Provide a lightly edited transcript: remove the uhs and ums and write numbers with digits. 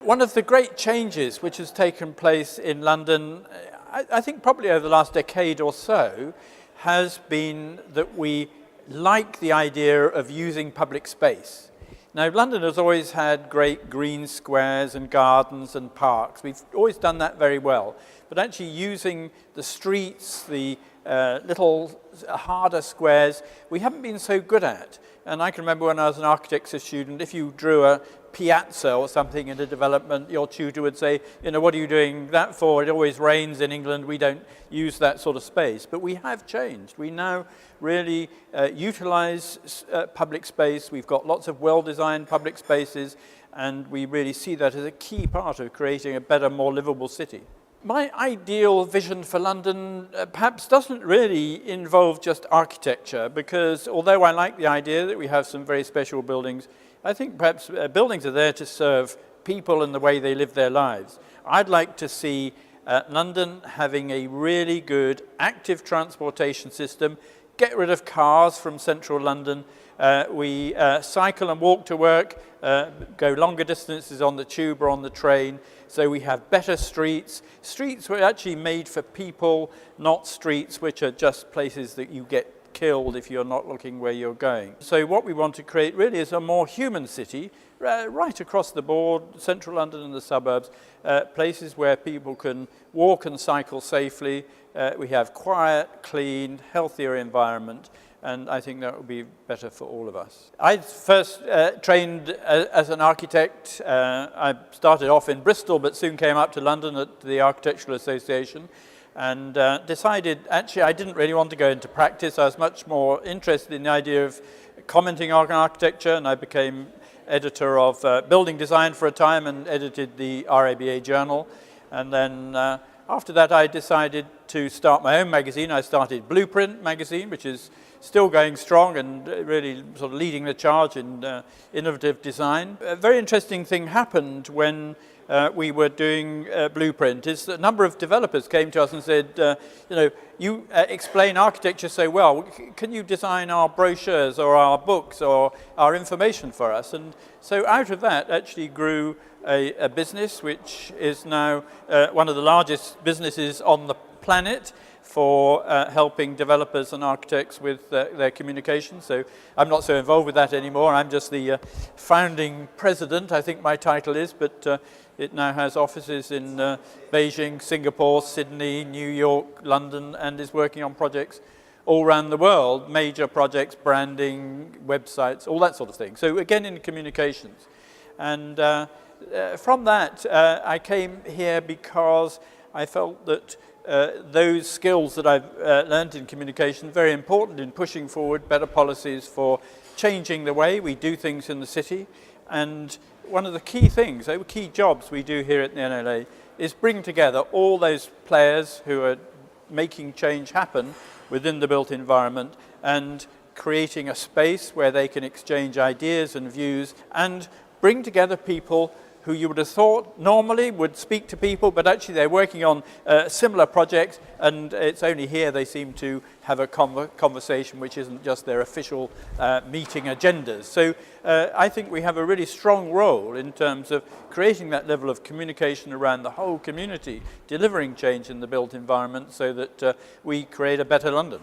One of the great changes which has taken place in London, I think probably over the last decade or so, has been that we like the idea of using public space. Now, London has always had great green squares and gardens and parks. We've always done that very well. But actually using the streets, the little harder squares, we haven't been so good at. And I can remember when I was an architecture student, if you drew a piazza or something in a development, your tutor would say, you know, what are you doing that for? It always rains in England. We don't use that sort of space. But we have changed. We now really utilize public space. We've got lots of well-designed public spaces, and we really see that as a key part of creating a better, more livable city. My ideal vision for London perhaps doesn't really involve just architecture, because although I like the idea that we have some very special buildings, I think perhaps buildings are there to serve people and the way they live their lives. I'd like to see London having a really good active transportation system, get rid of cars from central London. We cycle and walk to work, go longer distances on the tube or on the train, so we have better streets. Streets were actually made for people, not streets which are just places that you get killed if you're not looking where you're going. So what we want to create really is a more human city, right across the board, central London and the suburbs, places where people can walk and cycle safely. We have quiet, clean, healthier environment, and I think that will be better for all of us. I first trained as an architect. I started off in Bristol, but soon came up to London at the Architectural Association, and decided actually I didn't really want to go into practice. I was much more interested in the idea of commenting on architecture, and I became editor of building design for a time and edited the RABA journal. And then after that I decided to start my own magazine. I started Blueprint magazine, which is still going strong and really sort of leading the charge in innovative design. A very interesting thing happened when we were doing Blueprint, is that a number of developers came to us and said, you know, you explain architecture so well, can you design our brochures or our books or our information for us? And so out of that actually grew a business which is now one of the largest businesses on the planet for helping developers and architects with their communication. So I'm not so involved with that anymore. I'm just the founding president, I think my title is, but it now has offices in Beijing, Singapore, Sydney, New York, London, and is working on projects all around the world, major projects, branding, websites, all that sort of thing. So again, in communications. And from that, I came here because I felt that those skills that I've learned in communication are very important in pushing forward better policies for changing the way we do things in the city. And one of the key things, key jobs we do here at the NLA is bring together all those players who are making change happen within the built environment and creating a space where they can exchange ideas and views and bring together people who you would have thought normally would speak to people, but actually they're working on similar projects, and it's only here they seem to have a conversation which isn't just their official meeting agendas. So I think we have a really strong role in terms of creating that level of communication around the whole community, delivering change in the built environment so that we create a better London.